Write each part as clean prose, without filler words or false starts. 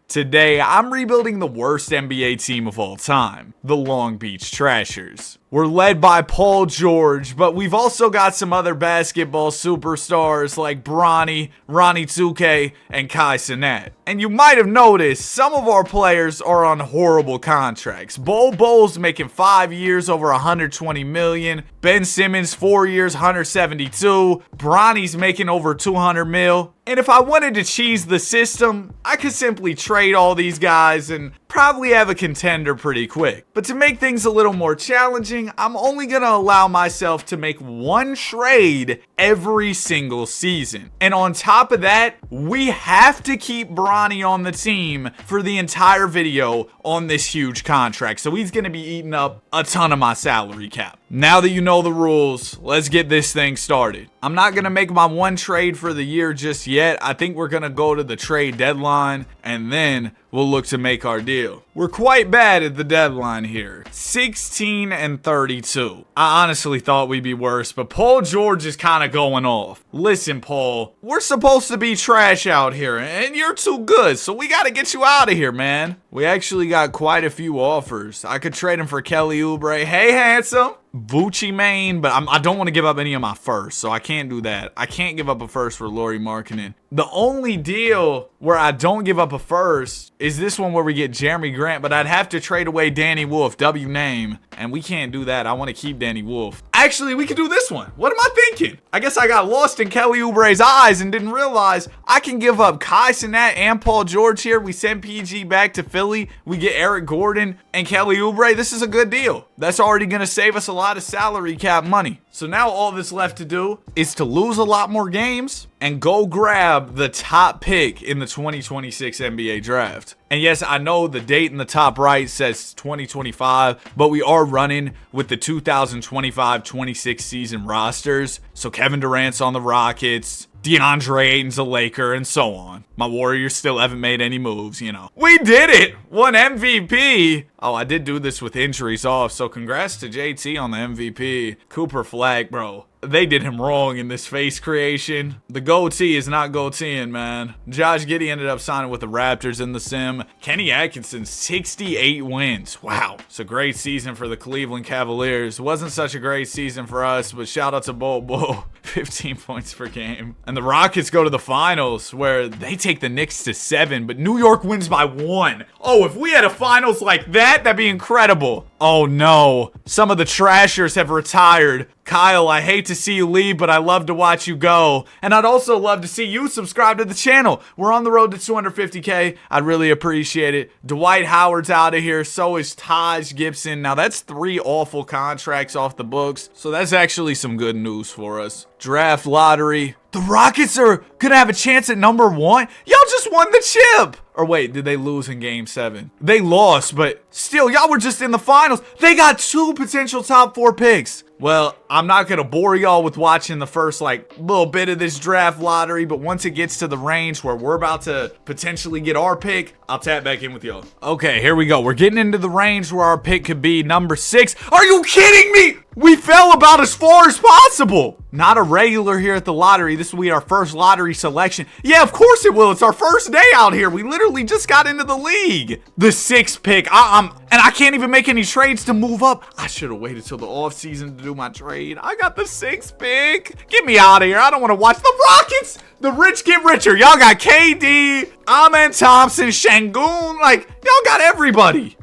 Today, I'm rebuilding the worst NBA team of all time, the Long Beach Trashers. We're led by Paul George, but we've also got some other basketball superstars like Bronny, Ronnie 2K, and Kai Cenat. And you might have noticed some of our players are on horrible contracts. Bol's making 5 years over $120 million. Ben Simmons 4 years, $172. Bronny's making over $200 mil. And if I wanted to cheese the system, I could simply trade all these guys and probably have a contender pretty quick. But to make things a little more challenging, I'm only going to allow myself to make one trade every single season. And on top of that, we have to keep Bronny on the team for the entire video on this huge contract. So he's going to be eating up a ton of my salary cap. Now that you know the rules, let's get this thing started. I'm not going to make my one trade for the year just yet. I think we're going to go to the trade deadline and then we'll look to make our deal. We're quite bad at the deadline here. 16 and 32. I honestly thought we'd be worse, but Paul George is kind of going off. Listen, Paul, we're supposed to be trash out here, and you're too good, so we got to get you out of here, man. We actually got quite a few offers. I could trade him for Kelly Oubre. Hey, handsome. Bucci Main, but I don't want to give up any of my first, so I can't do that. I can't give up a first for Lauri Markkanen. The only deal where I don't give up a first is this one where we get Jeremy Grant, but I'd have to trade away Danny Wolf, W name, and we can't do that. I want to keep Danny Wolf. Actually, we could do this one. What am I thinking? I guess I got lost in Kelly Oubre's eyes and didn't realize I can give up Kai Cenat and Paul George here. We send PG back to Philly. We get Eric Gordon and Kelly Oubre. This is a good deal. That's already going to save us a lot of salary cap money. So now all that's left to do is to lose a lot more games and go grab the top pick in the 2026 NBA draft. And yes, I know the date in the top right says 2025, but we are running with the 2025-26 season rosters. So Kevin Durant's on the Rockets, DeAndre Ayton's a Laker, and so on. My Warriors still haven't made any moves, you know. We did it! Won MVP! Oh, I did do this with injuries off, so congrats to JT on the MVP. Cooper Flag, bro. They did him wrong in this face creation. The goatee is not goateeing, man. Josh Giddey ended up signing with the Raptors in the sim. Kenny Atkinson, 68 wins. Wow. It's a great season for the Cleveland Cavaliers. It wasn't such a great season for us, but shout out to Bo. 15 points per game. And the Rockets go to the finals where they take the Knicks to 7, but New York wins by 1. Oh, if we had a finals like that, that'd be incredible. Oh no. Some of the Trashers have retired. Kyle, I hate to see you leave, but I love to watch you go. And I'd also love to see you subscribe to the channel. We're on the road to 250K. I'd really appreciate it. Dwight Howard's out of here. So is Taj Gibson. Now, that's 3 awful contracts off the books. So that's actually some good news for us. Draft lottery. The Rockets are going to have a chance at number 1. Y'all just won the chip. Or wait, did they lose in game 7? They lost, but still, y'all were just in the finals. They got 2 potential top 4 picks. Well, I'm not going to bore y'all with watching the first little bit of this draft lottery, but once it gets to the range where we're about to potentially get our pick, I'll tap back in with y'all. Okay, here we go. We're getting into the range where our pick could be number 6. Are you kidding me? We fell about as far as possible. Not a regular here at the lottery. This will be our first lottery selection. Yeah, of course it will. It's our first day out here. We literally just got into the league. The 6th pick. And I can't even make any trades to move up. I should have waited till the offseason to do my trade. I got the 6th pick. Get me out of here. I don't want to watch the Rockets. The rich get richer. Y'all got KD, Ament Thompson, Şengün. Y'all got everybody.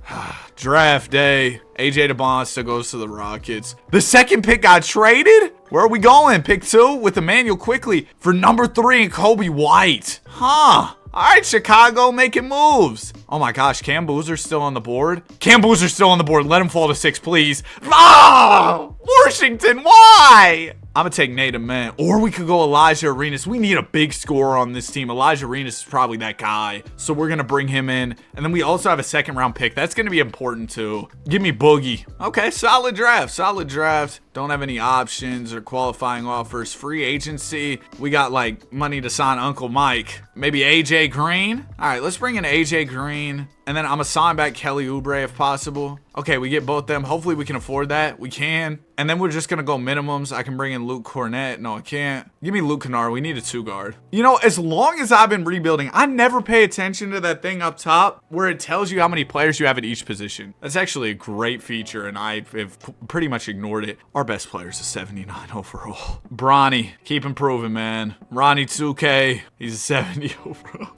Draft day. AJ DeBon still goes to the Rockets. The 2nd pick got traded? Where are we going? Pick 2 with Emmanuel Quickly for number 3 and Kobe White. Huh. All right, Chicago making moves. Oh my gosh, Cam Boozer's still on the board. Cam Boozer's still on the board. Let him fall to 6, please. Oh, Washington, why? I'm going to take Nate Ament. Or we could go Elijah Arenas. We need a big scorer on this team. Elijah Arenas is probably that guy. So we're going to bring him in. And then we also have a 2nd round pick. That's going to be important too. Give me Boogie. Okay, solid draft. Solid draft. Don't have any options or qualifying offers. Free agency. We got money to sign Uncle Mike. Maybe AJ Green. All right, let's bring in AJ Green. Green. And then I'm going to sign back Kelly Oubre if possible. Okay, we get both them. Hopefully we can afford that. We can. And then we're just going to go minimums. I can bring in Luke Cornett. No, I can't. Give me Luke Kennard. We need a 2-guard. You know, as long as I've been rebuilding, I never pay attention to that thing up top where it tells you how many players you have at each position. That's actually a great feature, and I have pretty much ignored it. Our best player is a 79 overall. Bronny, keep improving, man. Ronnie 2K, he's a 70 overall.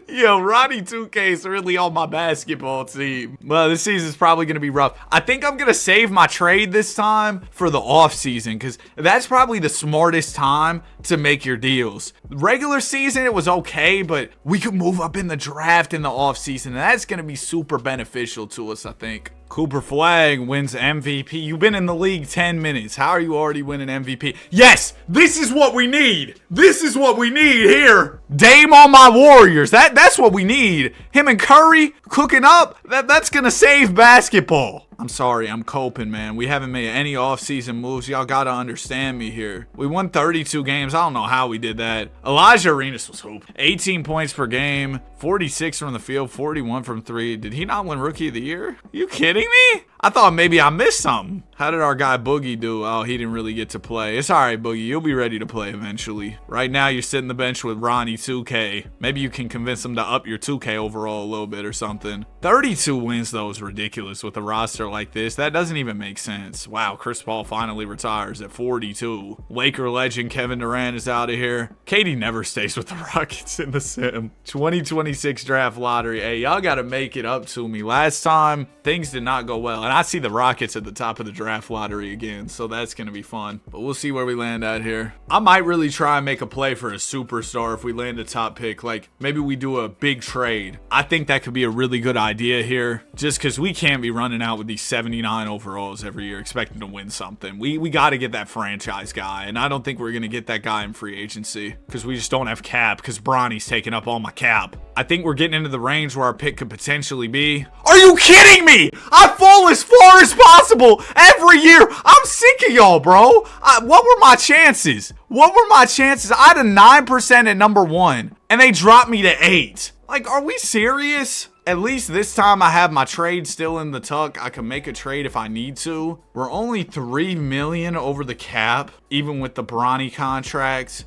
Yo, Ronnie 2K is really on my basketball team. Well, this season's probably going to be rough. I think I'm going to save my trade this time for the offseason because that's probably the smartest time to make your deals. Regular season, it was okay, but we could move up in the draft in the offseason, and that's going to be super beneficial to us, I think. Cooper Flag wins MVP. You've been in the league 10 minutes. How are you already winning MVP? Yes, this is what we need. This is what we need here. Dame on my Warriors. That's what we need. Him and Curry cooking up. That's going to save basketball. I'm sorry, I'm coping, man. We haven't made any offseason moves. Y'all got to understand me here. We won 32 games. I don't know how we did that. Elijah Arenas was hoop. 18 points per game, 46 from the field, 41 from 3. Did he not win Rookie of the Year? You kidding me? I thought maybe I missed something. How did our guy Boogie do? Oh, he didn't really get to play. It's all right, Boogie. You'll be ready to play eventually. Right now, you're sitting the bench with Ronnie 2K. Maybe you can convince him to up your 2K overall a little bit or something. 32 wins, though, is ridiculous with a roster like this. That doesn't even make sense. Wow, Chris Paul finally retires at 42. Laker legend Kevin Durant is out of here. KD never stays with the Rockets in the sim. 2026 draft lottery. Hey, y'all got to make it up to me. Last time, things did not go well. And I see the Rockets at the top of the draft lottery again, so that's going to be fun. But we'll see where we land at here. I might really try and make a play for a superstar if we land a top pick. Like, maybe we do a big trade. I think that could be a really good idea here, just because we can't be running out with these 79 overalls every year expecting to win something. We got to get that franchise guy, and I don't think we're going to get that guy in free agency because we just don't have cap because Bronny's taking up all my cap. I think we're getting into the range where our pick could potentially be. Are you kidding me? I fall as far as possible every year. I'm sick of y'all, bro. What were my chances? What were my chances? I had a 9% at number 1, and they dropped me to 8. Like, are we serious? At least this time I have my trade still in the tuck. I can make a trade if I need to. We're only $3 million over the cap, even with the Bronny contracts.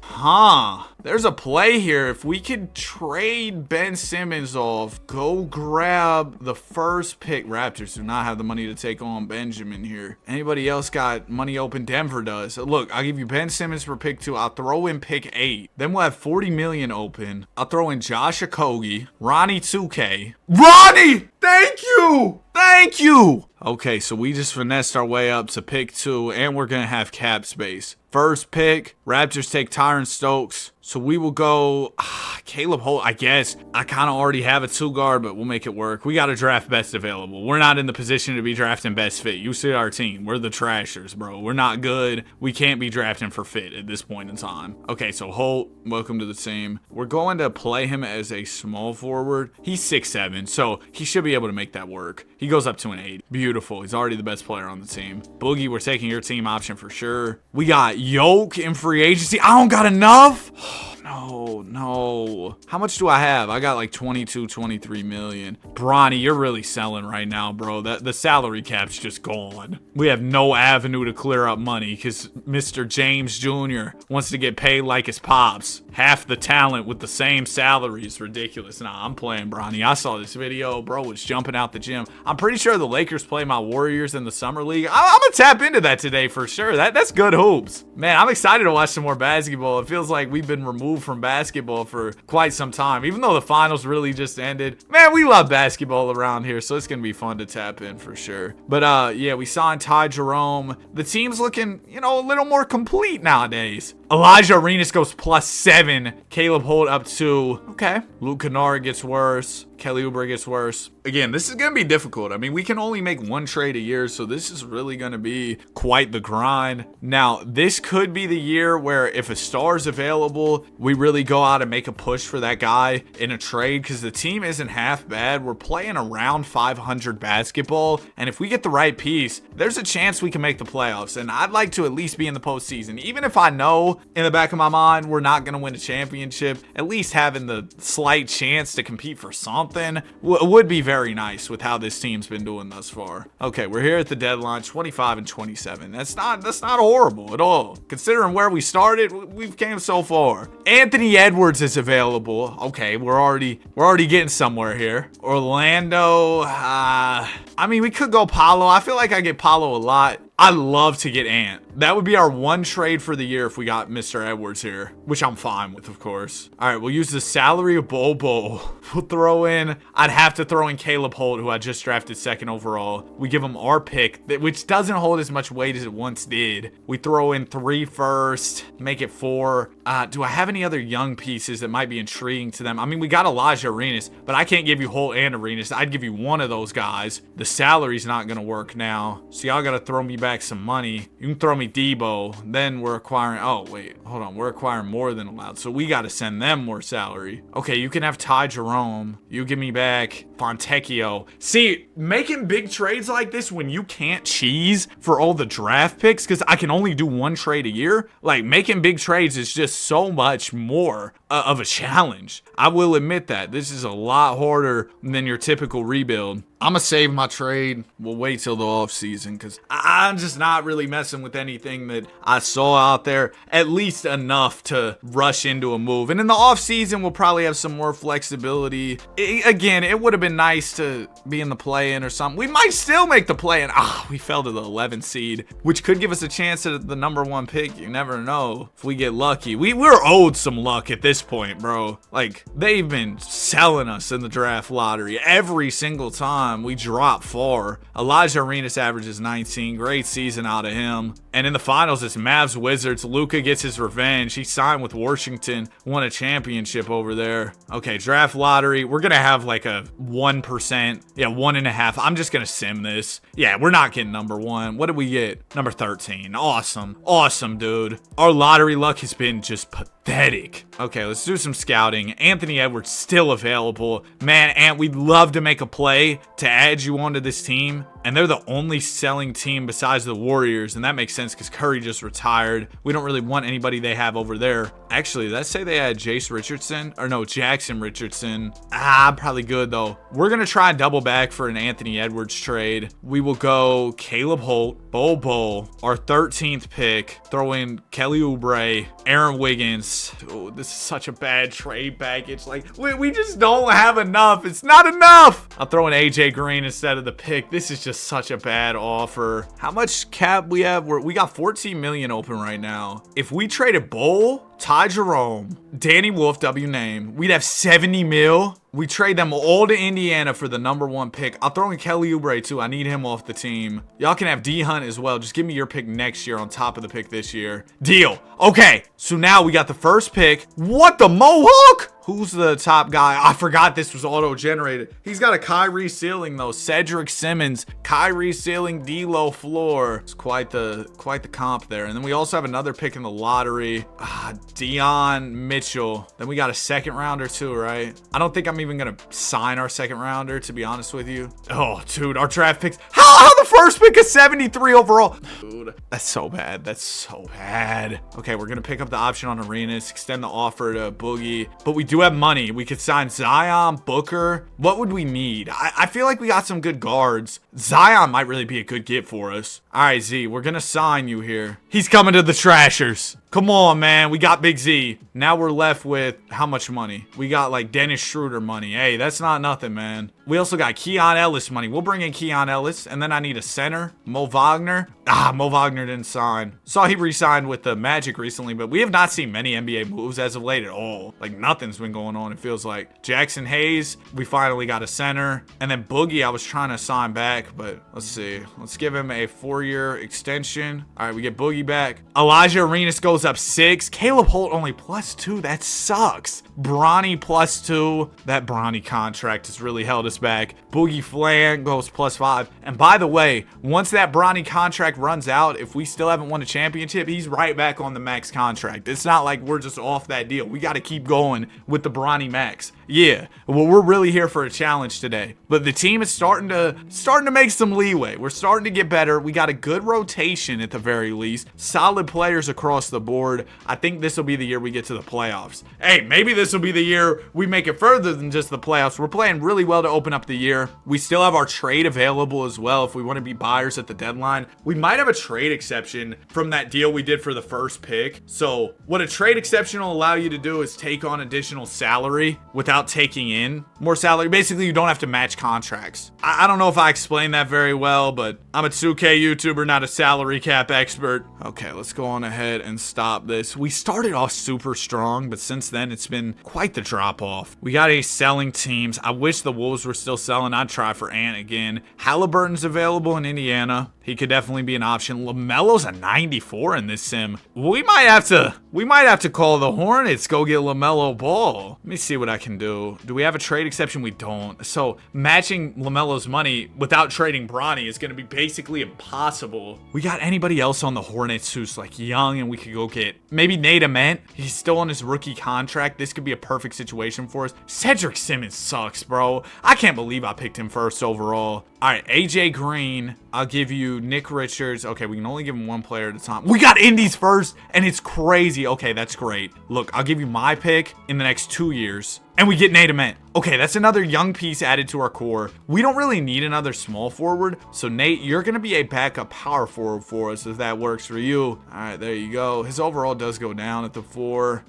There's a play here. If we could trade Ben Simmons off, go grab the first pick. Raptors do not have the money to take on Benjamin here. Anybody else got money open? Denver does. Look, I'll give you Ben Simmons for pick 2. I'll throw in pick 8. Then we'll have $40 million open. I'll throw in Josh Okogie, Ronnie 2K. Ronnie! Thank you! Thank you! Okay, so we just finessed our way up to pick 2, and we're going to have cap space. First pick, Raptors take Tyron Stokes. So we will go Caleb Holt, I guess. I kind of already have a 2-guard, but we'll make it work. We got to draft best available. We're not in the position to be drafting best fit. You see our team. We're the trashers, bro. We're not good. We can't be drafting for fit at this point in time. Okay, so Holt, welcome to the team. We're going to play him as a small forward. He's 6'7", so he should be able to make that work. He goes up to an 8. Beautiful. He's already the best player on the team. Boogie, we're taking your team option for sure. We got Yoke in free agency. I don't got enough. No. How much do I have? I got like 22, 23 million. Bronny, you're really selling right now, bro. The salary cap's just gone. We have no avenue to clear up money because Mr. James Jr. wants to get paid like his pops. Half the talent with the same salary is ridiculous. Nah, I'm playing Bronny. I saw this video. Bro was jumping out the gym. I'm pretty sure the Lakers play my Warriors in the summer league. I'm going to tap into that today for sure. That's good hoops. Man, I'm excited to watch some more basketball. It feels like we've been removed from basketball for quite some time, even though the finals really just ended. Man, we love basketball around here, so it's gonna be fun to tap in for sure. But yeah, we signed Ty Jerome. The team's looking, a little more complete nowadays. Elijah Arenas goes +7. Caleb Holt up 2. Okay. Luke Kennard gets worse. Kelly Oubre gets worse. Again, this is going to be difficult. I mean, we can only make one trade a year, so this is really going to be quite the grind. Now, this could be the year where if a star's available, we really go out and make a push for that guy in a trade because the team isn't half bad. We're playing around 500 basketball, and if we get the right piece, there's a chance we can make the playoffs, and I'd like to at least be in the postseason. Even if I know know in the back of my mind we're not going to win a championship, at least having the slight chance to compete for something would be very nice with how this team's been doing thus far. Okay, we're here at the deadline, 25 and 27. That's not horrible at all. Considering where we started, we've came so far. Anthony Edwards is available. Okay, we're already getting somewhere here. Orlando, I mean, we could go Paolo. I feel like I get Paolo a lot. I'd love to get Ant. That would be our one trade for the year if we got Mr. Edwards here, which I'm fine with, of course. All right, we'll use the salary of Bobo. We'll throw in, I'd have to throw in Caleb Holt, who I just drafted 2nd overall. We give him our pick, which doesn't hold as much weight as it once did. We throw in 3 first, make it 4. Do I have any other young pieces that might be intriguing to them? I mean, we got Elijah Arenas, but I can't give you Holt and Arenas. I'd give you one of those guys. The salary's not going to work now, so y'all got to throw me back some money. You can throw me Debo. Then we're acquiring, oh wait, hold on, we're acquiring more than allowed, so we got to send them more salary. Okay, you can have Ty Jerome. You give me back Fontecchio. See, making big trades like this when you can't cheese for all the draft picks, because I can only do 1 trade a year, like making big trades is just so much more of a challenge. I will admit that this is a lot harder than your typical rebuild. I'm gonna save my trade. We'll wait till the offseason because I'm just not really messing with anything that I saw out there, at least enough to rush into a move. And in the offseason, we'll probably have some more flexibility. Again, it would have been nice to be in the play-in or something. We might still make the play-in. We fell to the 11th seed, which could give us a chance at the number 1 pick. You never know if we get lucky. We're owed some luck at this point, bro. Like, they've been selling us in the draft lottery every single time we drop far. Elijah Arenas averages 19. Great season out of him. And in the finals, it's Mavs Wizards. Luka gets his revenge. He signed with Washington, won a championship over there. Okay, draft lottery. We're going to have like a 1%. Yeah, 1.5. I'm just going to sim this. Yeah, we're not getting number 1. What did we get? Number 13. Awesome. Awesome, dude. Our lottery luck has been just pathetic. Okay, let's do some scouting. Anthony Edwards still available. Man, Ant, we'd love to make a play to add you onto this team. And they're the only selling team besides the Warriors. And that makes sense because Curry just retired. We don't really want anybody they have over there. Actually, let's say they had Jackson Richardson. Probably good though. We're going to try and double back for an Anthony Edwards trade. We will go Caleb Holt, Bobo, our 13th pick. Throw in Kelly Oubre, Aaron Wiggins. Oh, this is such a bad trade package. Like, we just don't have enough. It's not enough. I'll throw in AJ Green instead of the pick. This is just such a bad offer. How much cap we have? We got 14 million open right now. If we traded Bull, Ty Jerome, Danny Wolf, W name, we'd have 70 mil. We trade them all to Indiana for the number 1 pick. I'll throw in Kelly Oubre too. I need him off the team. Y'all can have D Hunt as well. Just give me your pick next year on top of the pick this year. Deal. Okay, so now we got the first pick. What the Mohawk? Who's the top guy? I forgot this was auto-generated. He's got a Kyrie ceiling though. Cedric Simmons, Kyrie ceiling, D-Lo floor. It's quite the comp there. And then we also have another pick in the lottery. Dion Mitchell. Then we got a 2nd rounder too, right? I don't think I'm even gonna sign our 2nd rounder, to be honest with you. Oh, dude, our draft picks. How the first pick is 73 overall? Dude, that's so bad. That's so bad. Okay, we're gonna pick up the option on Arenas, extend the offer to Boogie, but we do have money. We could sign Zion, Booker. What would we need? I feel like we got some good guards. Zion might really be a good get for us. All right, Z, we're gonna sign you here. He's coming to the Trashers. Come on, man. We got Big Z. Now we're left with how much money? We got like Dennis Schroeder money. Hey, that's not nothing, man. We also got Keon Ellis money. We'll bring in Keon Ellis. And then I need a center. Mo Wagner. Mo Wagner didn't sign. Saw he re-signed with the Magic recently, but we have not seen many NBA moves as of late at all. Like nothing's been going on, it feels like. Jackson Hayes, we finally got a center. And then Boogie, I was trying to sign back, but let's see. Let's give him a 4-year extension. All right, we get Boogie back. Elijah Arenas goes up 6. Caleb Holt only +2. That sucks. Bronny +2. That Bronny contract has really held us back. Boogie Flan goes +5. And by the way, once that Bronny contract runs out, if we still haven't won a championship, he's right back on the max contract. It's not like we're just off that deal. We got to keep going with the Bronny max. Yeah, well, we're really here for a challenge today. But the team is starting to make some leeway. We're starting to get better. We got a good rotation at the very least. Solid players across the board. I think this will be the year we get to the playoffs. Hey, maybe this will be the year we make it further than just the playoffs. We're playing really well to open up the year. We still have our trade available as well if we want to be buyers at the deadline. We might have a trade exception from that deal we did for the first pick. So what a trade exception will allow you to do is take on additional salary without taking in more salary. Basically, you don't have to match contracts. I don't know if I explained that very well, but I'm a 2K YouTuber, not a salary cap expert. Okay, let's go on ahead and stop this. We started off super strong, but since then it's been quite the drop off. We got a selling teams. I wish the Wolves were still selling. I'd try for Ant again. Halliburton's available in Indiana. He could definitely be an option. LaMelo's a 94 in this sim. We might have to call the Hornets, go get LaMelo Ball. Let me see what I can do. Do we have a trade exception? We don't. So matching LaMelo's money without trading Bronny is going to be basically impossible. We got anybody else on the Hornets who's like young and we could go get? Maybe Nate Ament. He's still on his rookie contract. This could be a perfect situation for us. Cedric Simmons sucks, bro. I can't believe I picked him first overall. All right, AJ Green. I'll give you Nick Richards. Okay, we can only give him one player at a time. We got Indies first, and it's crazy. Okay, that's great. Look, I'll give you my pick in the next 2 years. And we get Nate Ament. Okay, that's another young piece added to our core. We don't really need another small forward. So, Nate, you're going to be a backup power forward for us if that works for you. All right, there you go. His overall does go down at the 4.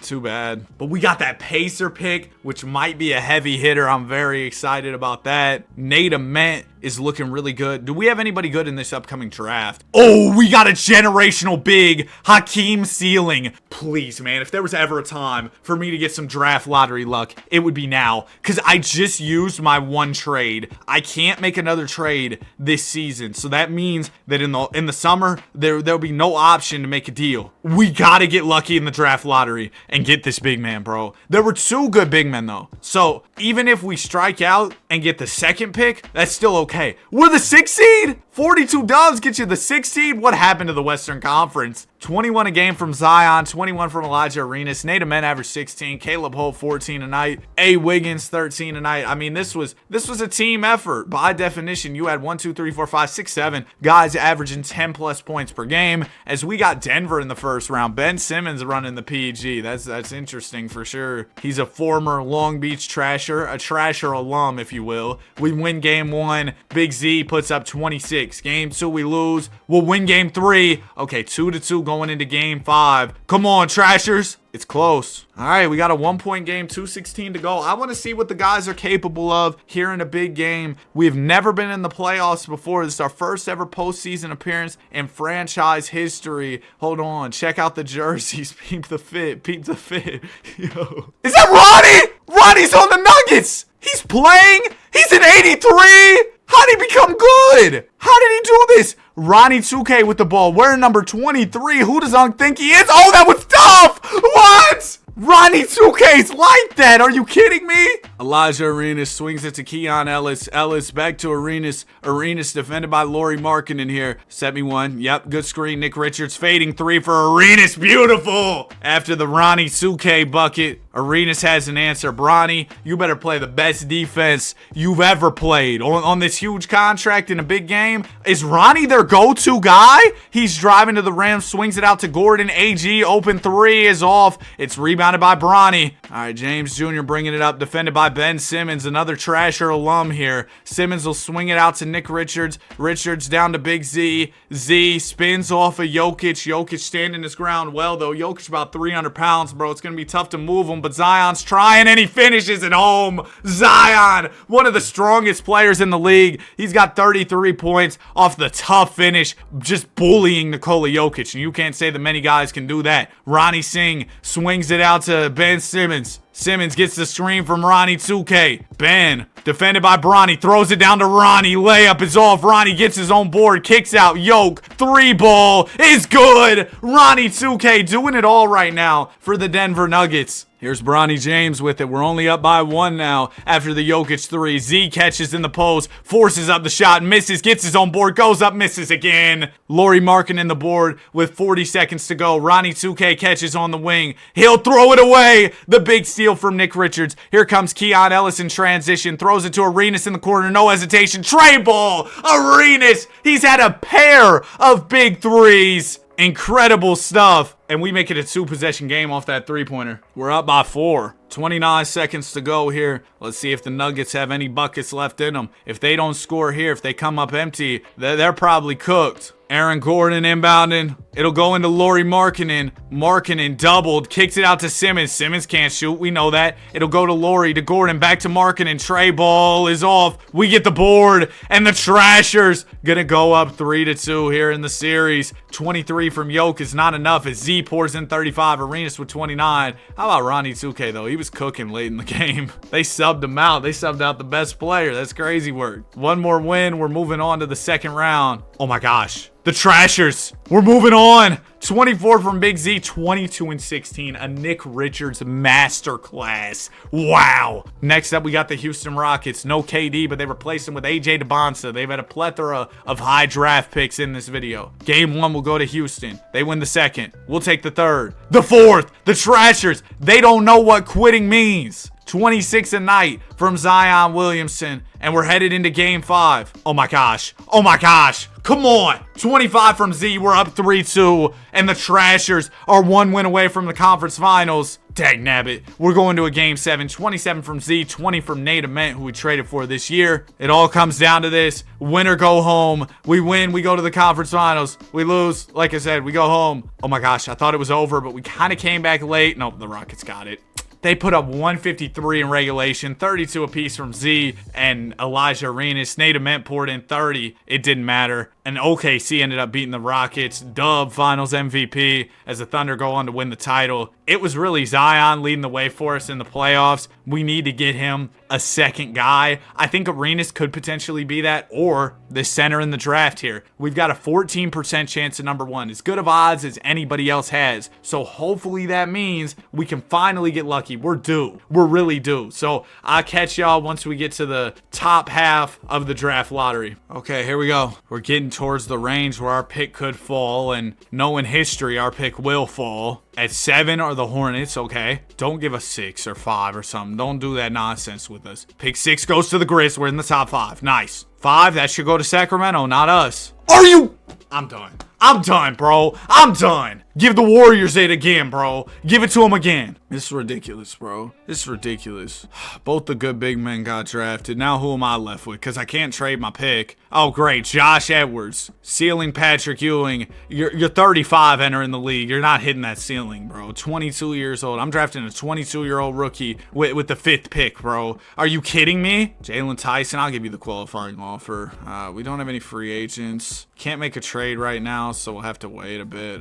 Too bad. But we got that Pacer pick, which might be a heavy hitter. I'm very excited about that. Nate Ament is looking really good. Do we have anybody good in this upcoming draft? Oh, we got a generational big Hakeem Ceiling. Please, man, if there was ever a time for me to get some draft lottery luck, it would be now, because I just used my one trade. I can't make another trade this season, so that means that in the summer there'll be no option to make a deal. We gotta get lucky in the draft lottery and get this big man, bro. There were 2 good big men though, so even if we strike out and get the second pick, that's still okay. We're the 6th seed. 42 dubs get you the 6th seed. What happened to the Western Conference? 21 a game from Zion, 21 from Elijah Arenas. Nate Ament averaged 16. Caleb Holt 14 a night. A. Wiggins 13 a night. I mean, this was a team effort. By definition, you had 1, 2, 3, 4, 5, 6, 7 guys averaging 10 plus points per game. As we got Denver in the first round, Ben Simmons running the PG. That's interesting for sure. He's a former Long Beach Trasher, a Trasher alum, if you will. We win game 1. Big Z puts up 26. Game 2 we lose. We'll win game 3. Okay, 2-2 going into game 5. Come on, Trashers. It's close. All right, we got a 1-point game, 2:16 to go. I want to see what the guys are capable of here in a big game. We've never been in the playoffs before. This is our first ever postseason appearance in franchise history. Hold on, check out the jerseys. Peep the fit. Peep the fit. Yo. Is that Ronnie? Ronnie's on the Nuggets. He's playing. He's an 83. How did he become good? How did he do this? Ronnie 2K with the ball. Wearing number 23. Who does Unk think he is? Oh, that was tough. What? Ronnie 2K's like that. Are you kidding me? Elijah Arenas swings it to Keon Ellis. Ellis back to Arenas. Arenas defended by Lauri Markkanen here. Set me one. Yep, good screen. Nick Richards fading 3 for Arenas. Beautiful. After the Ronnie 2K bucket, Arenas has an answer. Bronny, you better play the best defense you've ever played on this huge contract in a big game. Is Ronnie their go-to guy? He's driving to the rim, swings it out to Gordon. AG, open 3 is off. It's rebounded by Bronny. All right, James Jr. bringing it up, defended by Ben Simmons, another Trasher alum here. Simmons will swing it out to Nick Richards. Richards down to Big Z. Z spins off of Jokic. Jokic standing his ground well, though. Jokic about 300 pounds, bro. It's going to be tough to move him, but Zion's trying, and he finishes at home. Zion, one of the strongest players in the league. He's got 33 points off the tough finish, just bullying Nikola Jokic, and you can't say that many guys can do that. Ronnie Singh swings it out to Ben Simmons. Simmons gets the screen from Ronnie 2K. Ben, defended by Bronny, throws it down to Ronnie. Layup is off. Ronnie gets his own board, kicks out. Yoke, 3 ball is good. Ronnie 2K doing it all right now for the Denver Nuggets. Here's Bronny James with it. We're only up by 1 now after the Jokic 3. Z catches in the post, forces up the shot, misses, gets his own board, goes up, misses again. Lauri Markkanen the board with 40 seconds to go. Ronnie 2K catches on the wing. He'll throw it away. The big steal from Nick Richards. Here comes Keon Ellis in transition. Throws it to Arenas in the corner. No hesitation. Tray ball. Arenas. He's had a pair of big threes. Incredible stuff. And we make it a 2-possession game off that 3-pointer. We're up by 4. 29 seconds to go here. Let's see if the Nuggets have any buckets left in them. If they don't score here, if they come up empty, they're probably cooked. Aaron Gordon inbounding. It'll go into Lauri Markkanen. Markkanen doubled. Kicks it out to Simmons. Simmons can't shoot. We know that. It'll go to Lauri, to Gordon, back to Markkanen. Tray ball is off. We get the board. And the Trashers gonna go up 3-2 here in the series. 23 from Yoke is not enough as Z pours in 35. Arenas with 29. How about Ronnie 2K though? He was cooking late in the game. They subbed him out. They subbed out the best player. That's crazy work. One more win. We're moving on to the second round. Oh my gosh. The Trashers. We're moving on. 24 from Big Z, 22 and 16. A Nick Richards masterclass. Wow. Next up, we got the Houston Rockets. No KD, but they replaced him with AJ DeBonsa. They've had a plethora of high draft picks in this video. Game 1 will go to Houston. They win the second. We'll take the third. The fourth. The Trashers. They don't know what quitting means. 26 a night from Zion Williamson. And we're headed into game 5. Oh my gosh. Oh my gosh. Come on. 25 from Z. We're up 3-2. And the Trashers are 1 win away from the conference finals. Dang nabbit. We're going to a game 7. 27 from Z. 20 from Nate Ament, who we traded for this year. It all comes down to this. Win or go home. We win. We go to the conference finals. We lose. Like I said, we go home. Oh my gosh. I thought it was over, but we kind of came back late. Nope, the Rockets got it. They put up 153 in regulation, 32 apiece from Z and Elijah Arenas. Nate Ament poured in 30. It didn't matter. And OKC ended up beating the Rockets. Dub finals MVP as the Thunder go on to win the title. It was really Zion leading the way for us in the playoffs. We need to get him a second guy. I think Arenas could potentially be that, or the center in the draft here. We've got a 14% chance at number 1. As good of odds as anybody else has. So hopefully that means we can finally get lucky. We're due. We're really due. So I'll catch y'all once we get to the top half of the draft lottery. Okay, here we go. We're getting towards the range where our pick could fall, and knowing history, our pick will fall. At 7 are the Hornets, okay? Don't give us 6 or 5 or something. Don't do that nonsense with us. Pick 6 goes to the Grizz. We're in the top 5. Nice. 5, that should go to Sacramento, not us. Are you? I'm done. I'm done, bro. I'm done. Give the Warriors it again, bro. Give it to them again. This is ridiculous, bro. This is ridiculous. Both the good big men got drafted. Now who am I left with? Because I can't trade my pick. Oh, great. Josh Edwards. Ceiling Patrick Ewing. You're 35 entering the league. You're not hitting that ceiling, bro. 22 years old. I'm drafting a 22-year-old rookie with the 5th pick, bro. Are you kidding me? Jalen Tyson, I'll give you the qualifying offer. We don't have any free agents. Can't make a trade right now, so we'll have to wait a bit.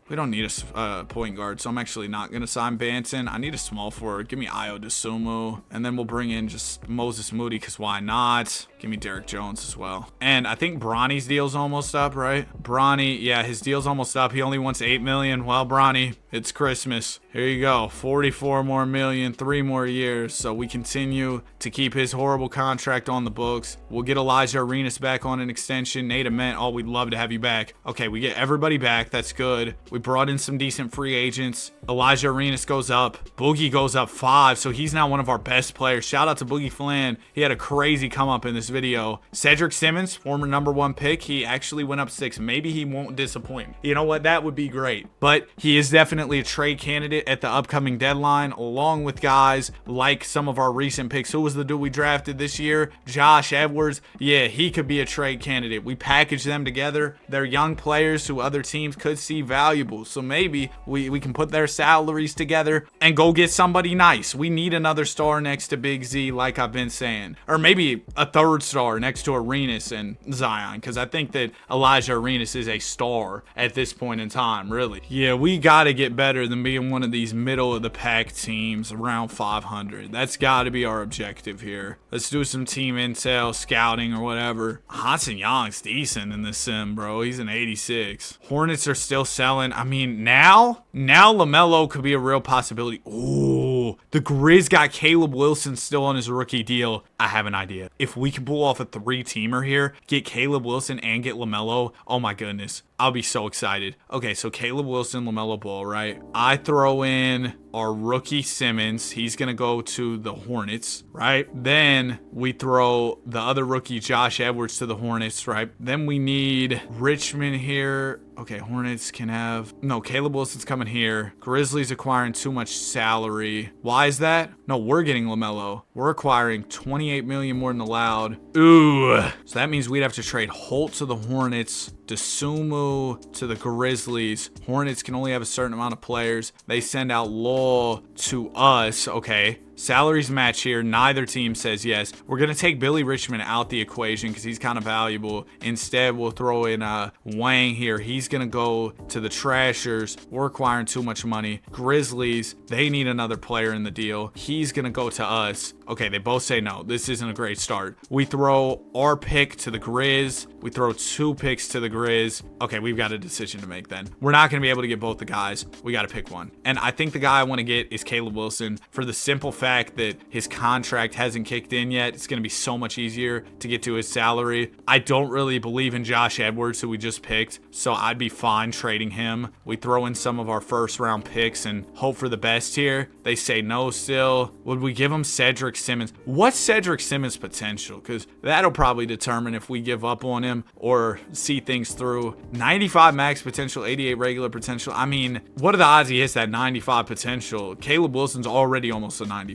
We don't need a point guard, so I'm actually not going to sign Banton. I need a small forward. Give me Ayo DeSumo, and then we'll bring in just Moses Moody, because why not? Give me Derek Jones as well. And I think Bronny's deal's almost up, right? Bronny, yeah, his deal's almost up. He only wants $8 million. Well, Bronny, it's Christmas. Here you go. 44 more million, 3 more years. So we continue to keep his horrible contract on the books. We'll get Elijah Arenas back on an extension. Nate Ament, oh, we'd love to have you back. Okay, we get everybody back. That's good. We brought in some decent free agents. Elijah Arenas goes up. Boogie goes up 5, so he's now one of our best players. Shout out to Boogie Flan. He had a crazy come up in this video. Cedric Simmons, former #1 pick. He actually went up 6. Maybe he won't disappoint. You know what? That would be great. But he is definitely a trade candidate at the upcoming deadline, along with guys like some of our recent picks. Who was the dude we drafted this year? Josh Edwards. Yeah, he could be a trade candidate. We package them together. They're young players who other teams could see valuable. So maybe we can put their salaries together and go get somebody nice. We need another star next to Big Z, like I've been saying. Or maybe a 3rd star next to Arenas and Zion, because I think that Elijah Arenas is a star at this point in time, really. Yeah, we got to get better than being one of these middle-of-the-pack teams around 500. That's got to be our objective here. Let's do some team intel, scouting, or whatever. Hanson Young's decent in this sim, bro. He's an 86. Hornets are still selling. I mean, now LaMelo could be a real possibility. Ooh. Ooh, the Grizz got Caleb Wilson still on his rookie deal. I have an idea. If we can pull off a 3-teamer here, get Caleb Wilson and get LaMelo, oh my goodness, I'll be so excited. Okay, so Caleb Wilson, LaMelo Ball, right? I throw in our rookie Simmons. He's going to go to the Hornets, right? Then we throw the other rookie Josh Edwards to the Hornets, right? Then we need Richmond here. Okay, Hornets can have... No, Caleb Wilson's coming here. Grizzlies acquiring too much salary. Why is that? No, we're getting LaMelo. We're acquiring $28 million more than allowed. Ooh. So that means we'd have to trade Holt to the Hornets, DeSumo to the Grizzlies. Hornets can only have a certain amount of players. They send out Law to us. Okay. Salaries match here. Neither team says yes. We're going to take Billy Richmond out the equation because he's kind of valuable. Instead, we'll throw in Wang here. He's going to go to the Trashers. We're acquiring too much money. Grizzlies, they need another player in the deal. He's going to go to us. Okay, they both say no. This isn't a great start. We throw our pick to the Grizz. We throw 2 picks to the Grizz. Okay, we've got a decision to make then. We're not going to be able to get both the guys. We got to pick one. And I think the guy I want to get is Caleb Wilson for the simple fact that his contract hasn't kicked in yet. It's going to be so much easier to get to his salary. I don't really believe in Josh Edwards, who we just picked, so I'd be fine trading him. We throw in some of our first round picks and hope for the best here. They say no still. Would we give him Cedric Simmons? What's Cedric Simmons' potential? Because that'll probably determine if we give up on him or see things through. 95 max potential, 88 regular potential. I mean, what are the odds he hits that 95 potential? Caleb Wilson's already almost a 95.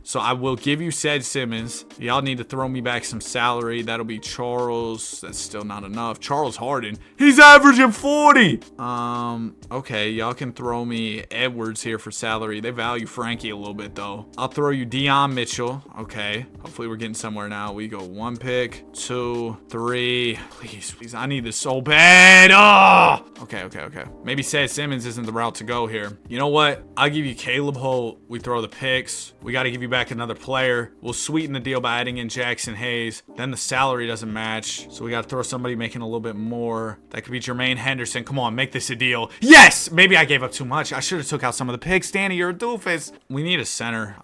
So I will give you Ced Simmons. Y'all need to throw me back some salary. That'll be Charles. That's still not enough. Charles Harden. He's averaging 40. Okay, y'all can throw me Edwards here for salary. They value Frankie a little bit though. I'll throw you Deion Mitchell. Okay. Hopefully we're getting somewhere now. We go 1 pick, 2, 3. Please. I need this so bad. Oh! Okay. Maybe Ced Simmons isn't the route to go here. You know what? I'll give you Caleb Holt. We throw the picks. We got to give you back another player. We'll sweeten the deal by adding in Jackson Hayes. Then the salary doesn't match. So we got to throw somebody making a little bit more. That could be Jermaine Henderson. Come on, make this a deal. Yes! Maybe I gave up too much. I should have took out some of the picks. Danny, you're a doofus. We need a center.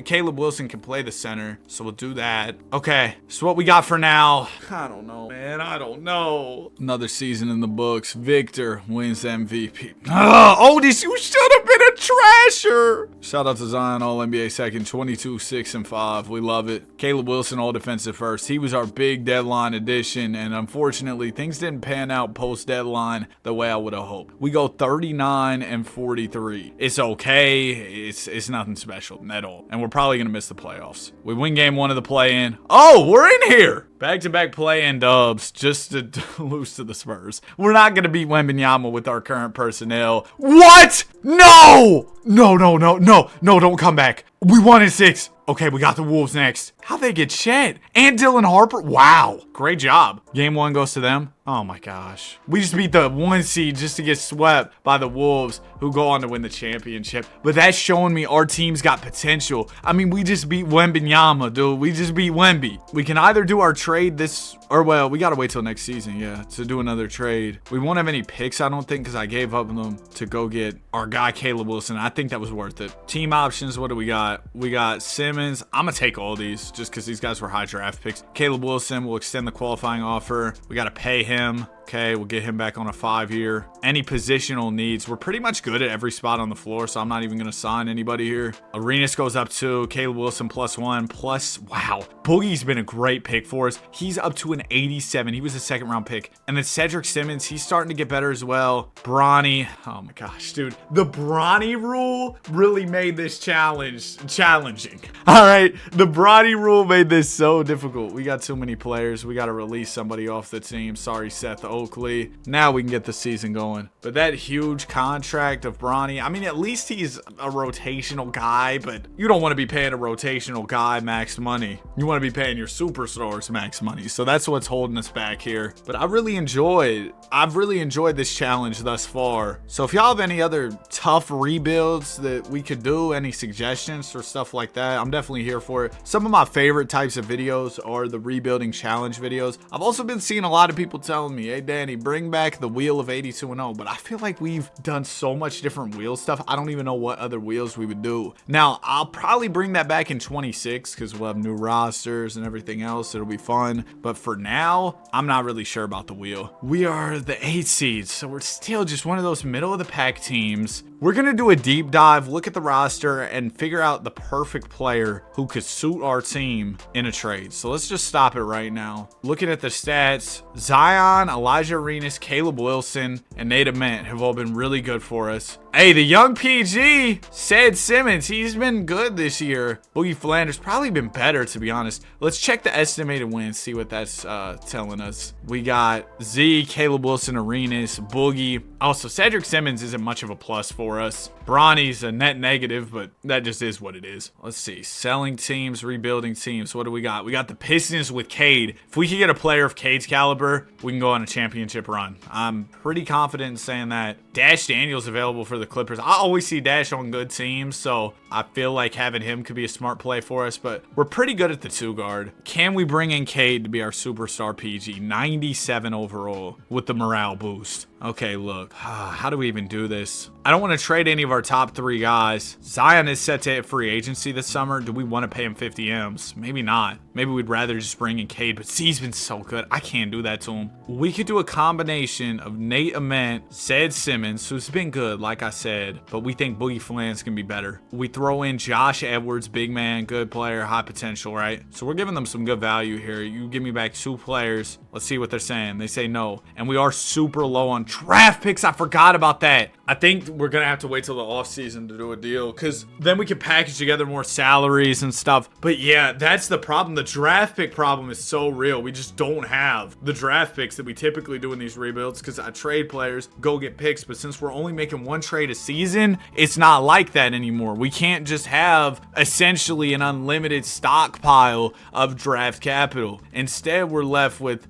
Caleb Wilson can play the center. So we'll do that. Okay, so what we got for now? I don't know, man. I don't know. Another season in the books. Victor wins MVP. Otis, you should have been a trasher. Shout out to Zion, All NBA second, 22, 6, and 5. We love it. Caleb Wilson, all defensive first. He was our big deadline addition, and unfortunately, things didn't pan out post deadline the way I would have hoped. We go 39 and 43. It's okay. It's nothing special at all, and we're probably gonna miss the playoffs. We win game 1 of the play-in. Oh, we're in here. Back-to-back play-in dubs just to lose to the Spurs. We're not going to beat Wembanyama with our current personnel. What? No, don't come back. We won in 6. Okay, we got the Wolves next. How'd they get Chet? And Dylan Harper? Wow. Great job. Game 1 goes to them. Oh my gosh. We just beat the 1 seed just to get swept by the Wolves, who go on to win the championship. But that's showing me our team's got potential. I mean, we just beat Wembanyama, dude. We just beat Wemby. We can either do our trade this, or well, we got to wait till next season, yeah, to do another trade. We won't have any picks, I don't think, because I gave up them to go get our guy, Caleb Wilson. I think that was worth it. Team options, what do we got? We got Simmons. I'm going to take all these just because these guys were high draft picks. Caleb Wilson will extend the qualifying offer. We got to pay him. Okay, we'll get him back on a 5-year. Any positional needs. We're pretty much good at every spot on the floor, so I'm not even going to sign anybody here. Arenas goes up to Caleb Wilson +1. Plus, wow. Boogie's been a great pick for us. He's up to an 87. He was a 2nd-round pick. And then Cedric Simmons, he's starting to get better as well. Bronny. Oh my gosh, dude. The Bronny rule really made this challenging. All right, the Bronny rule made this so difficult. We got too many players. We got to release somebody off the team. Sorry, Seth Oakley. Now we can get the season going. But that huge contract of Bronny, I mean, at least he's a rotational guy, but you don't want to be paying a rotational guy max money. You want to be paying your superstars max money. So that's what's holding us back here. But I've really enjoyed this challenge thus far. So if y'all have any other tough rebuilds that we could do, any suggestions or stuff like that, I'm definitely here for it. Some of my favorite types of videos are the rebuilding challenge videos. I've also been seeing a lot of people telling me, hey, Hey, Danny, bring back the wheel of 82-0. But I feel like we've done so much different wheel stuff. I don't even know what other wheels we would do. Now, I'll probably bring that back in 26 because we'll have new rosters and everything else. It'll be fun. But for now, I'm not really sure about the wheel. We are the 8 seeds, so we're still just one of those middle of the pack teams. We're going to do a deep dive, look at the roster, and figure out the perfect player who could suit our team in a trade. So let's just stop it right now. Looking at the stats, Zion, Elijah Arenas, Caleb Wilson, and Nate Ament have all been really good for us. Hey, the young PG, Simmons, he's been good this year. Boogie Flanders probably been better, to be honest. Let's check the estimated wins, see what that's telling us. We got Z, Caleb Wilson, Arenas, Boogie. Also, Cedric Simmons isn't much of a plus for us. Bronny's a net negative, but that just is what it is. Let's see. Selling teams, rebuilding teams. What do we got? We got the Pistons with Cade. If we could get a player of Cade's caliber, we can go on a championship run. I'm pretty confident in saying that. Dash Daniels available for the Clippers. I always see Dash on good teams, so I feel like having him could be a smart play for us, but we're pretty good at the 2 guard. Can we bring in Cade to be our superstar PG? 97 overall with the morale boost. Okay, look, how do we even do this? I don't want to trade any of our top 3 guys. Zion is set to hit free agency this summer. Do we want to pay him 50 M's? Maybe not. Maybe we'd rather just bring in Cade, but Z's been so good. I can't do that to him. We could do a combination of Nate Ament, Simmons, who's been good, like I said, but we think Boogie Flans can be better. We throw in Josh Edwards, big man, good player, high potential, right? So we're giving them some good value here. You give me back 2 players. Let's see what they're saying. They say no. And we are super low on draft picks. I forgot about that. I think we're going to have to wait till the offseason to do a deal because then we can package together more salaries and stuff. But yeah, that's the problem. The draft pick problem is so real. We just don't have the draft picks that we typically do in these rebuilds because I trade players, go get picks. But since we're only making 1 trade a season, it's not like that anymore. We can't just have essentially an unlimited stockpile of draft capital. Instead, we're left with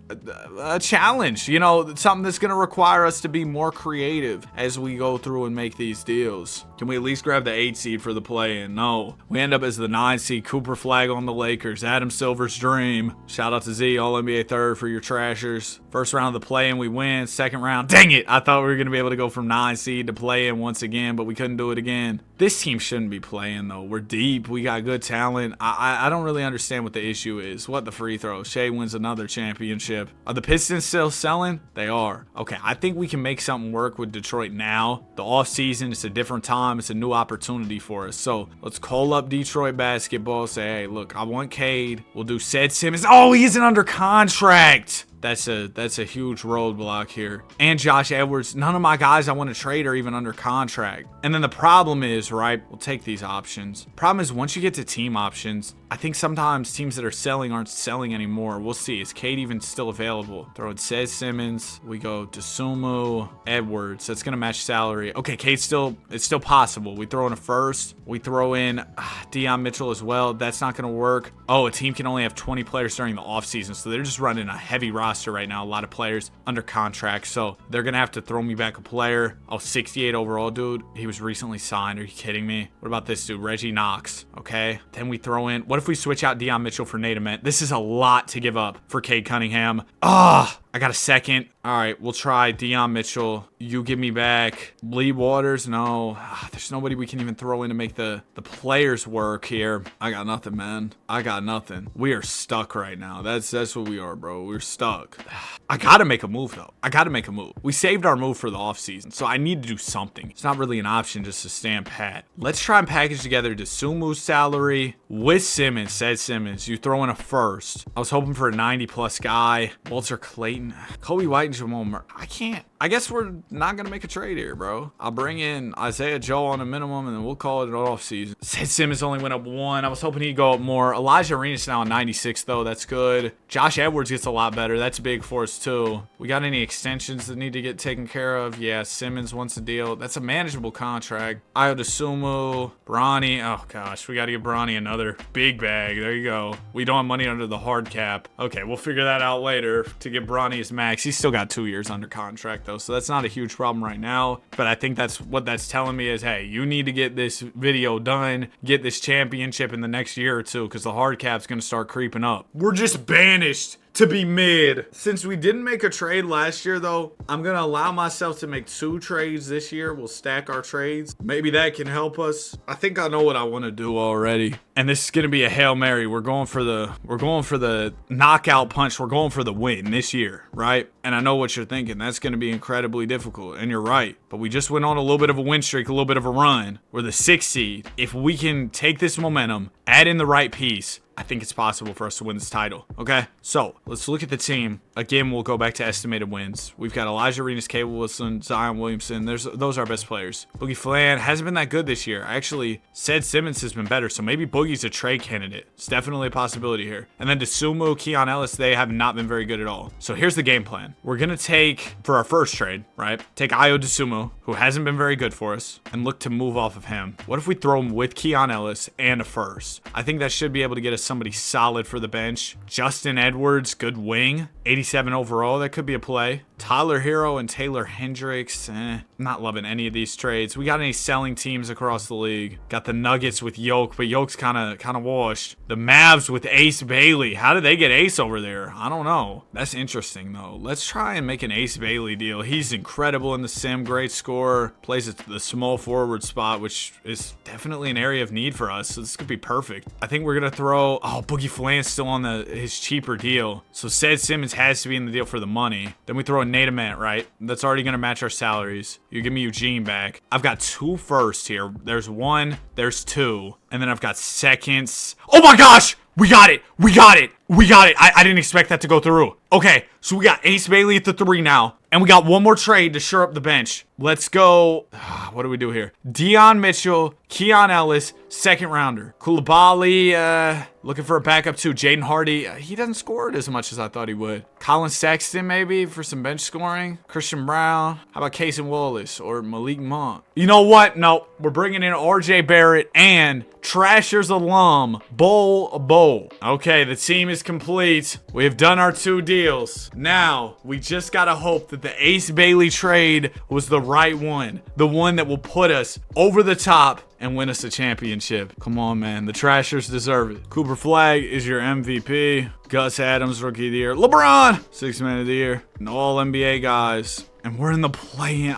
a challenge, you know, something that's going to require us to be more creative as we go through and make these deals. Can we at least grab the 8 seed for the play-in? No. We end up as the 9 seed. Cooper Flag on the Lakers. Adam Silver's dream. Shout out to Z, All-NBA third for your Trashers. First round of the play-in, we win. Second round, dang it! I thought we were going to be able to go from 9 seed to play-in once again, but we couldn't do it again. This team shouldn't be playing, though. We're deep. We got good talent. I don't really understand what the issue is. What the free throw? Shea wins another championship. Are the Pistons still selling? They are. Okay, I think we can make something work with Detroit now. The offseason, it's a different time. It's a new opportunity for us. So let's call up Detroit basketball. Say, hey, look, I want Cade. We'll do Simmons. Oh, he isn't under contract. That's a huge roadblock here. And Josh Edwards, none of my guys I want to trade are even under contract. And then the problem is, right, we'll take these options. Problem is, once you get to team options, I think sometimes teams that are selling aren't selling anymore. We'll see. Is Cade even still available? Throw in Simmons. We go to Sumu, Edwards. That's going to match salary. Okay, Cade's it's still possible. We throw in a first. We throw in Deion Mitchell as well. That's not going to work. Oh, a team can only have 20 players during the offseason, so they're just running a heavy roster right now. A lot of players under contract, so they're going to have to throw me back a player. Oh, 68 overall, dude. He was recently signed. Are you kidding me? What about this dude? Reggie Knox. Okay. Then we throw in, what if we switch out Deion Mitchell for Nate Ament? This is a lot to give up for Cade Cunningham. I got a second. All right, we'll try Deion Mitchell. You give me back Lee Waters. No, there's nobody we can even throw in to make the players work here. I got nothing, man. I got nothing. We are stuck right now. That's what we are, bro. We're stuck. I got to make a move, though. I got to make a move. We saved our move for the offseason, so I need to do something. It's not really an option just to stand pat. Let's try and package together Desumu's salary with Simmons. Simmons. You throw in a first. I was hoping for a 90-plus guy. Walter Clayton. Kobe White and Jamal Murray. I guess we're not going to make a trade here, bro. I'll bring in Isaiah Joe on a minimum, and then we'll call it an offseason. Simmons only went up 1. I was hoping he'd go up more. Elijah Arenas now at 96, though. That's good. Josh Edwards gets a lot better. That's big for us, too. We got any extensions that need to get taken care of? Yeah, Simmons wants a deal. That's a manageable contract. Ayo Dosunmu, Bronny. Oh, gosh. We got to give Bronny another big bag. There you go. We don't have money under the hard cap. Okay, we'll figure that out later to give Bronny his max. He's still got 2 years under contract, though, so that's not a huge problem right now. But I think that's what that's telling me is, hey, you need to get this video done, get this championship in the next year or two, because the hard cap's going to start creeping up. We're just banished to be mid. Since we didn't make a trade last year, though, I'm going to allow myself to make 2 trades this year. We'll stack our trades. Maybe that can help us. I think I know what I want to do already. And this is going to be a Hail Mary. We're going for the knockout punch. We're going for the win this year, right? And I know what you're thinking. That's going to be incredibly difficult. And you're right. But we just went on a little bit of a win streak, a little bit of a run. We're the 6th seed. If we can take this momentum, add in the right piece, I think it's possible for us to win this title. Okay, so let's look at the team. Again, we'll go back to estimated wins. We've got Elijah Arenas, Caleb Wilson, Zion Williamson. Those are our best players. Boogie Flan hasn't been that good this year. I actually said Simmons has been better, so maybe Boogie's a trade candidate. It's definitely a possibility here. And then DeSumo, Keon Ellis, they have not been very good at all. So here's the game plan. We're gonna take, for our first trade, right? Take Ayo DeSumo, who hasn't been very good for us, and look to move off of him. What if we throw him with Keon Ellis and a first? I think that should be able to get us somebody solid for the bench. Justin Edwards, good wing. 87 overall, that could be a play. Tyler Hero and Taylor Hendricks, not loving any of these trades. We got any selling teams across the league? Got the Nuggets with Yoke, but Yoke's kind of washed. The Mavs with Ace Bailey. How did they get Ace over there? I don't know. That's interesting though. Let's try and make an Ace Bailey deal. He's incredible in the sim, great scorer. Plays at the small forward spot, which is definitely an area of need for us. So this could be perfect. I think we're gonna throw. Oh, Boogie Flan's still on his cheaper deal. So Simmons has to be in the deal for the money. Then we throw a Nate Ament, right? That's already going to match our salaries. You give me Eugene back. I've got 2 firsts here. There's 1, there's 2, and then I've got seconds. Oh my gosh! We got it! We got it! We got it! I didn't expect that to go through. Okay, so we got Ace Bailey at the 3 now. And we got one more trade to shore up the bench. Let's go. What do we do here? Dion Mitchell, Keon Ellis, 2nd rounder. Koulibaly, looking for a backup too. Jaden Hardy, he doesn't score it as much as I thought he would. Colin Sexton maybe for some bench scoring. Christian Brown. How about Casey Wallace or Malik Monk? You know what? No, we're bringing in RJ Barrett and Trashers alum Bowl. Okay, the team is complete. We have done our 2 deals. Now, we just gotta hope that the Ace Bailey trade was the right one. The one that will put us over the top and win us a championship. Come on, man. The Trashers deserve it. Cooper Flagg is your MVP. Gus Adams, Rookie of the Year. LeBron, 6th Man of the Year. And all NBA guys. And we're in the play-in.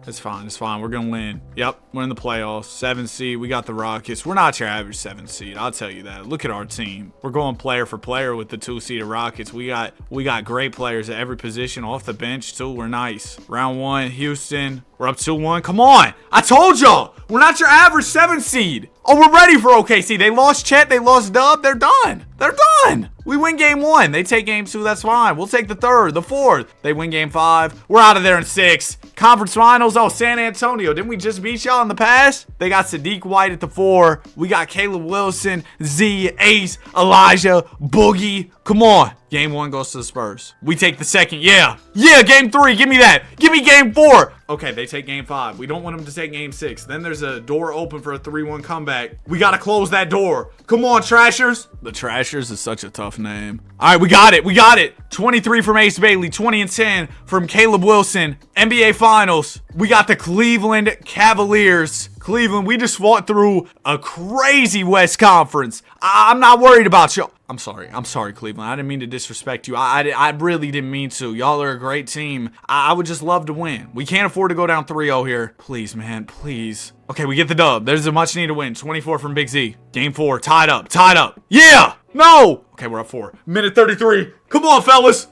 It's fine. It's fine. We're going to win. Yep. We're in the playoffs. 7 seed. We got the Rockets. We're not your average 7 seed. I'll tell you that. Look at our team. We're going player for player with the 2-seeded Rockets. We got great players at every position off the bench, too. We're nice. Round 1, Houston. We're up 2-1. Come on. I told y'all. We're not your average 7 seed. Oh, we're ready for OKC. They lost Chet. They lost Dub. They're done. They're done. We win game 1. They take game 2. That's fine. We'll take the 3rd, the 4th. They win game 5. We're out of there in 6. Conference finals. Oh, San Antonio. Didn't we just beat y'all in the past? They got Sadiq White at the 4. We got Caleb Wilson, Z, Ace, Elijah, Boogie. Come on. Game 1 goes to the Spurs. We take the 2nd. Yeah. Yeah, game 3. Give me that. Give me game 4. Okay, they take game 5. We don't want them to take game 6. Then there's a door open for a 3-1 comeback. We got to close that door. Come on, Trashers. The Trashers is such a tough name. All right, we got it. We got it. 23 from Ace Bailey. 20 and 10 from Caleb Wilson. NBA Finals. We got the Cleveland Cavaliers. Cleveland, we just fought through a crazy West Conference. I'm not worried about y'all. I'm sorry, Cleveland. I didn't mean to disrespect you. I really didn't mean to. Y'all are a great team. I would just love to win. We can't afford to go down 3-0 here. Please, man, please. Okay, we get the dub. There's a much needed win. 24 from Big Z. Game 4, tied up. Yeah! No! Okay, we're up 4. Minute 33. Come on, fellas.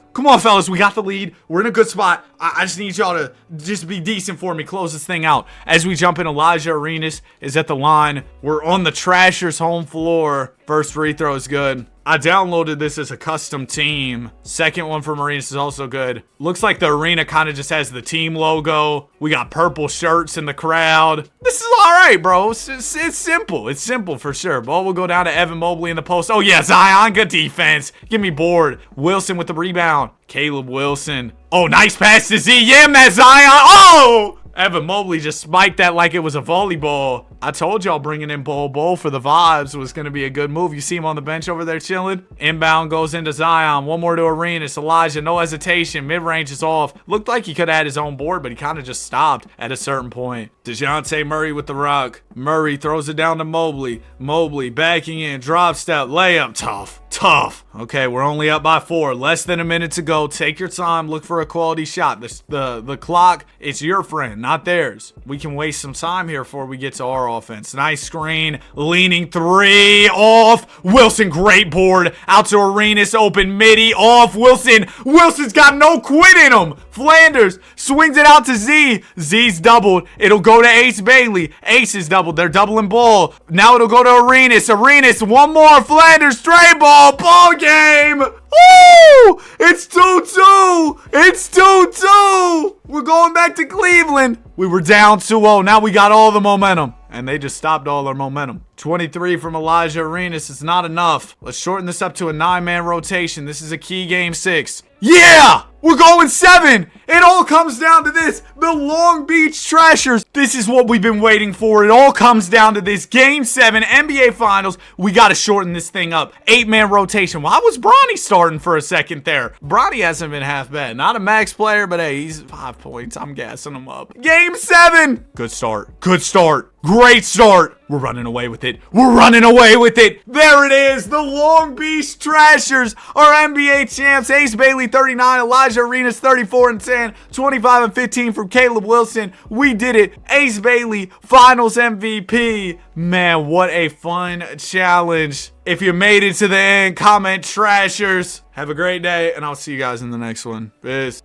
We got the lead. We're in a good spot. I just need y'all to just be decent for me. Close this thing out. As we jump in, Elijah Arenas is at the line. We're on the Trashers home floor. First free throw is good. I downloaded this as a custom team. Second one from Arenas is also good. Looks like the arena kind of just has the team logo. We got purple shirts in the crowd. This is all right, bro. It's simple. It's simple for sure. Ball will go down to Evan Mobley in the post. Oh, yeah, Zion. Good defense. Get me bored. Wilson with the rebound. Caleb Wilson. Oh, nice pass to Z. Yeah, that Zion. Oh! Evan Mobley just spiked that like it was a volleyball. I told y'all bringing in Bol for the vibes was going to be a good move. You see him on the bench over there chilling. Inbound goes into Zion. One more to Arenas. Elijah, no hesitation. Mid-range is off. Looked like he could have had his own board, but he kind of just stopped at a certain point. DeJounte Murray with the rock. Murray throws it down to Mobley. Mobley backing in. Drop step. Layup. Tough. Tough. Okay, we're only up by 4. Less than a minute to go. Take your time. Look for a quality shot. The clock, it's your friend, not theirs. We can waste some time here before we get to our offense. Nice screen. Leaning 3. Off. Wilson, great board. Out to Arenas. Open midi. Off. Wilson. Wilson's got no quit in him. Flanders swings it out to Z. Z's doubled. It'll go to Ace Bailey. Ace is doubled. They're doubling ball. Now it'll go to Arenas. Arenas, one more. Flanders, straight ball. Ball game. Woo! It's 2-2. It's 2-2. We're going back to Cleveland. We were down 2-0. Now we got all the momentum. And they just stopped all our momentum. 23 from Elijah Arenas. It's not enough. Let's shorten this up to a 9-man rotation. This is a key game 6. Yeah! We're going 7. It all comes down to this. The Long Beach Trashers. This is what we've been waiting for. It all comes down to this. Game 7, NBA Finals. We got to shorten this thing up. 8-man rotation. Why was Bronny starting for a second there? Bronny hasn't been half bad. Not a max player, but hey, he's 5 points. I'm gassing him up. Game 7. Good start. Good start. Great start. We're running away with it. We're running away with it. There it is. The Long Beach Trashers are NBA champs. Ace Bailey 39, Elijah Arenas 34 and 10, 25 and 15 from Caleb Wilson. We did it. Ace Bailey, Finals MVP. Man, what a fun challenge. If you made it to the end, comment Trashers. Have a great day, and I'll see you guys in the next one. Peace.